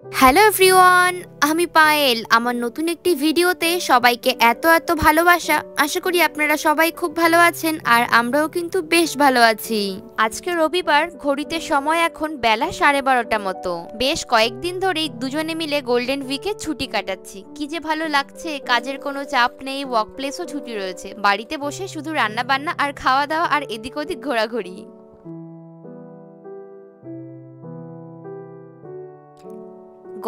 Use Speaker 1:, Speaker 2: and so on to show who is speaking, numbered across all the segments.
Speaker 1: Hello everyone, আমি পায়েল। আমার নতুন একটি ভিডিওতে সবাইকে এত এত ভালোবাসা। আশা করি আপনারা সবাই খুব ভালো আছেন আর আমরাও কিন্তু বেশ ভালো আছি। আজকে রবিবার, ঘড়িতে সময় এখন বেলা 12:30 মতো। বেশ কয়েকদিন ধরেই দুজনে মিলে গোল্ডেন উইকে ছুটি কাটাচ্ছি। কি যে ভালো লাগছে, কাজের কোনো চাপ নেই, ওয়ার্ক প্লেসও ছুটি রয়েছে। বাড়িতে বসে শুধু রান্না বান্না আর খাওয়া দাওয়া আর এদিক ওদিক ঘোরাঘুরি।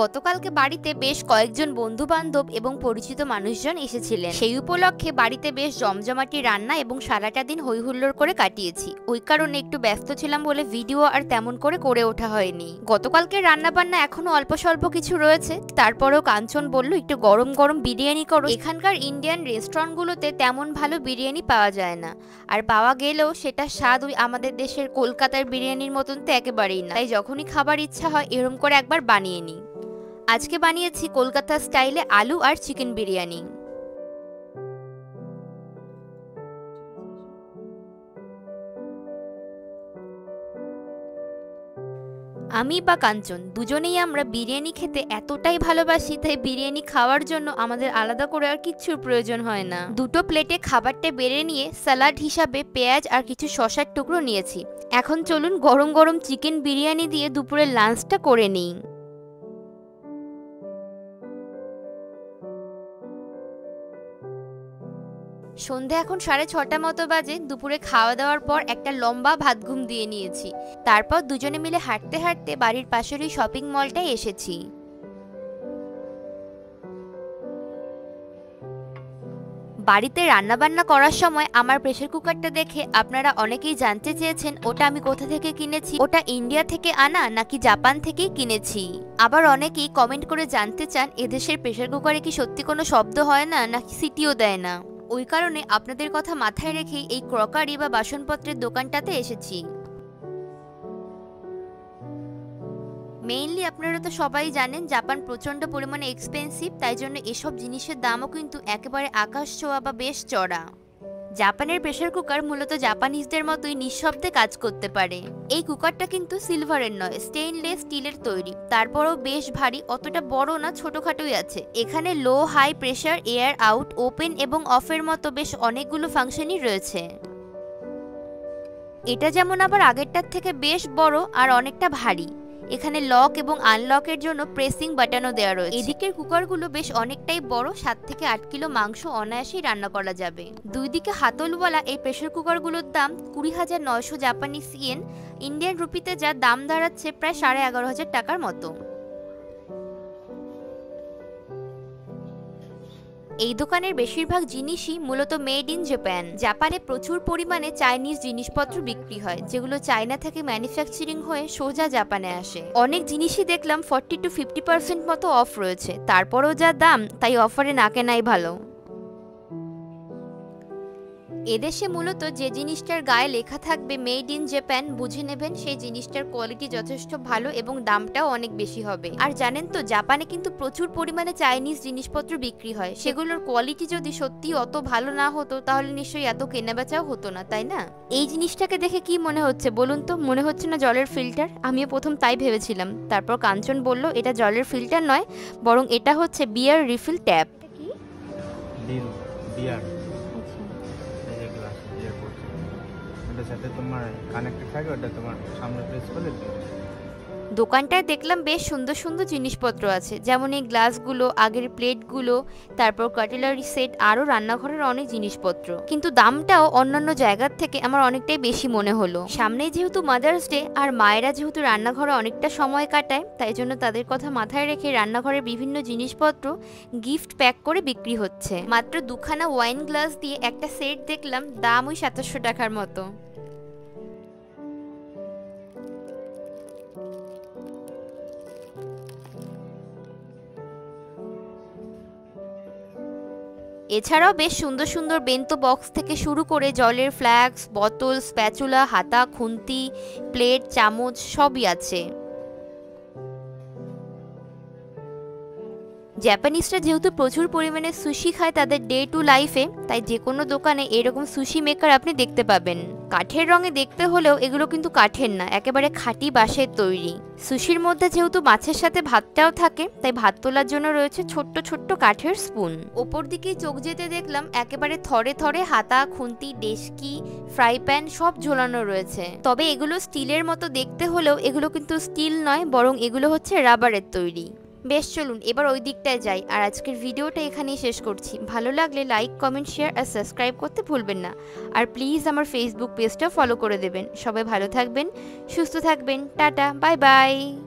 Speaker 1: গতকালকে বাড়িতে বেশ কয়েকজন বন্ধু বান্ধব এবং পরিচিত মানুষজন এসেছিলেন। সেই উপলক্ষে বাড়িতে বেশ জমজমাটি রান্না এবং সারাটা দিন হইহুল্লোড় করে কাটিয়েছি। ওই কারণে একটু ব্যস্ত ছিলাম বলে ভিডিও আর তেমন করে ওঠা হয়নি। গতকালকে রান্না বান্না এখনো অল্প স্বল্প কিছু রয়েছে, তারপরেও কাঞ্চন বলল একটু গরম গরম বিরিয়ানি করো। এখানকার ইন্ডিয়ান রেস্টুরেন্টগুলোতে তেমন ভালো বিরিয়ানি পাওয়া যায় না, আর পাওয়া গেলেও সেটা স্বাদ ওই আমাদের দেশের কলকাতার বিরিয়ানির মতন তো একেবারেই না। তাই যখনই খাবার ইচ্ছা হয় এরম করে একবার বানিয়ে নিই। আজকে বানিয়েছি কলকাতা স্টাইলে আলু আর চিকেন বিরিয়ানি। আমি বা কাঞ্চন দুজনেই আমরা বিরিয়ানি খেতে এতটাই ভালোবাসি, তাই বিরিয়ানি খাওয়ার জন্য আমাদের আলাদা করে আর কিচ্ছুর প্রয়োজন হয় না। দুটো প্লেটে খাবারটা বেড়ে নিয়ে স্যালাড হিসাবে পেঁয়াজ আর কিছু শসার টুকরো নিয়েছি। এখন চলুন গরম গরম চিকেন বিরিয়ানি দিয়ে দুপুরের লাঞ্চটা করে নিই। সন্ধে এখন 6:30 মতো বাজে। দুপুরে খাওয়া দাওয়ার পর একটা লম্বা ভাত ঘুম দিয়ে নিয়েছি। তারপর দুজনে মিলে হাঁটতে হাঁটতে বাড়ির পাশের ওই শপিং মলটায় এসেছি। বাড়িতে রান্নাবান্না করার সময় আমার প্রেসার কুকারটা দেখে আপনারা অনেকেই জানতে চেয়েছেন ওটা আমি কোথা থেকে কিনেছি, ওটা ইন্ডিয়া থেকে আনা নাকি জাপান থেকেই কিনেছি। আবার অনেকেই কমেন্ট করে জানতে চান এদেশের প্রেসার কুকারে কি সত্যি কোনো শব্দ হয় না নাকি সিটিও দেয় না। ওই কারণে আপনাদের কথা মাথায় রেখেই এই ক্রকারি বা বাসনপত্রের দোকানটাতে এসেছি। মেইনলি আপনারা তো সবাই জানেন জাপান প্রচণ্ড পরিমাণে এক্সপেন্সিভ, তাই জন্য এসব জিনিসের দামও কিন্তু একেবারে আকাশ ছোঁয়া বা বেশ চড়া। জাপানের প্রেসার কুকার মূলত জাপানিজদের মতোই নিঃশব্দে কাজ করতে পারে। এই কুকারটা কিন্তু সিলভারের নয়, স্টেইনলেস স্টিলের তৈরি। তারপরও বেশ ভারী, অতটা বড় না, ছোটখাটোই আছে। এখানে low high pressure, air out, open এবং অফের মতো বেশ অনেকগুলো ফাংশনই রয়েছে। এটা যেমন আবার আগেরটার থেকে বেশ বড় আর অনেকটা ভারী। এখানে লক এবং আনলকের জন্য প্রেসিং বাটনও দেওয়া রয়েছে। এদিকের কুকারগুলো বেশ অনেকটাই বড়, 7 থেকে 8 কিলো মাংস অনায়াসেই রান্না করা যাবে। দুই দিকে হাতলওয়ালা এই প্রেসার কুকারগুলোর দাম 20,900 জাপানিজ ইয়েন, ইন্ডিয়ান রুপিতে যা দাম দাঁড়াচ্ছে প্রায় 11,500 টাকার মতো। এই দোকানের বেশিরভাগ জিনিসই মূলত মেড ইন জাপান। জাপানে প্রচুর পরিমাণে চাইনিজ জিনিসপত্র বিক্রি হয়, যেগুলো চায়না থেকে ম্যানুফ্যাকচারিং হয়ে সোজা জাপানে আসে। অনেক জিনিসই দেখলাম 40 to 50% মতো অফ রয়েছে, তারপরেও যা দাম তাই অফারে না কেনাই ভালো। এদেশে মূলত যে জিনিসটার গায়ে লেখা থাকবে মেড ইন জাপান, বুঝে নেবেন সেই জিনিসটার কোয়ালিটি যথেষ্ট ভালো এবং দামটাও অনেক বেশি হবে। আর জানেন তো জাপানে কিন্তু প্রচুর পরিমাণে চাইনিজ জিনিসপত্র বিক্রি হয়, সেগুলোর কোয়ালিটি যদি সত্যি অত ভালো না হতো তাহলে নিশ্চয়ই এত কেনাবেচাও হতো না, তাই না? এই জিনিসটাকে দেখে কি মনে হচ্ছে বলুন তো? মনে হচ্ছে না জলের ফিল্টার? আমিও প্রথম তাই ভেবেছিলাম। তারপর কাঞ্চন বলল এটা জলের ফিল্টার নয়, বরং এটা হচ্ছে বিয়ার রিফিল ট্যাপ। কি
Speaker 2: বিয়ার এই যে গ্লাস বিয়ার করছে, ওটার সাথে তোমার কানেক্টেড থাকে, ওটা তোমার সামনে প্রেস করলে
Speaker 1: দোকানটায় দেখলাম বেশ সুন্দর সুন্দর জিনিসপত্র আছে, যেমন এই গ্লাসগুলো, আগের প্লেটগুলো, তারপর কাটলারি সেট, আরও রান্নাঘরের অনেক জিনিসপত্র। কিন্তু দামটাও অন্যান্য জায়গার থেকে আমার অনেকটাই বেশি মনে হলো। সামনেই যেহেতু মাদার্স ডে, আর মায়েরা যেহেতু রান্নাঘরে অনেকটা সময় কাটায়, তাই জন্য তাদের কথা মাথায় রেখে রান্নাঘরের বিভিন্ন জিনিসপত্র গিফট প্যাক করে বিক্রি হচ্ছে। মাত্র দুখানা ওয়াইন গ্লাস দিয়ে একটা সেট দেখলাম, দাম ওই 2700 টাকার মতো। এছাড়াও বেশ সুন্দর সুন্দর বেন্তো বক্স থেকে শুরু করে জলের ফ্ল্যাক্স, বোতল, স্প্যাচুলা, হাতা, খুন্তি, প্লেট, চামচ সবই আছে। জাপানিজরা যেহেতু প্রচুর পরিমাণে সুশি খায় তাদের ডে টু লাইফে, তাই যে কোনো দোকানে এরকম সুশি মেকার আপনি দেখতে পাবেন। কাঠের রঙে দেখতে হলেও এগুলো কিন্তু কাঠের না, একেবারে খাঁটি বাঁশের তৈরি। সুশির মধ্যে যেহেতু মাছের সাথে ভাতটাও থাকে, তাই ভাত তোলার জন্য রয়েছে ছোট্ট ছোট্ট কাঠের স্পুন। ওপর দিকেই চোখ যেতে দেখলাম একেবারে থরে থরে হাতা, খুন্তি, ডেস্কি, ফ্রাই প্যান সব ঝোলানো রয়েছে। তবে এগুলো স্টিলের মতো দেখতে হলেও এগুলো কিন্তু স্টিল নয়, বরং এগুলো হচ্ছে রাবারের তৈরি। বেশ, চলুন এবার ওই দিকটায় যাই। আর আজকের ভিডিওটা এখানেই শেষ করছি। ভালো লাগলে লাইক, কমেন্ট, শেয়ার আর সাবস্ক্রাইব করতে ভুলবেন না। আর প্লিজ আমার ফেসবুক পেজটা ফলো করে দেবেন। সবাই ভালো থাকবেন, সুস্থ থাকবেন। Tata, bye bye.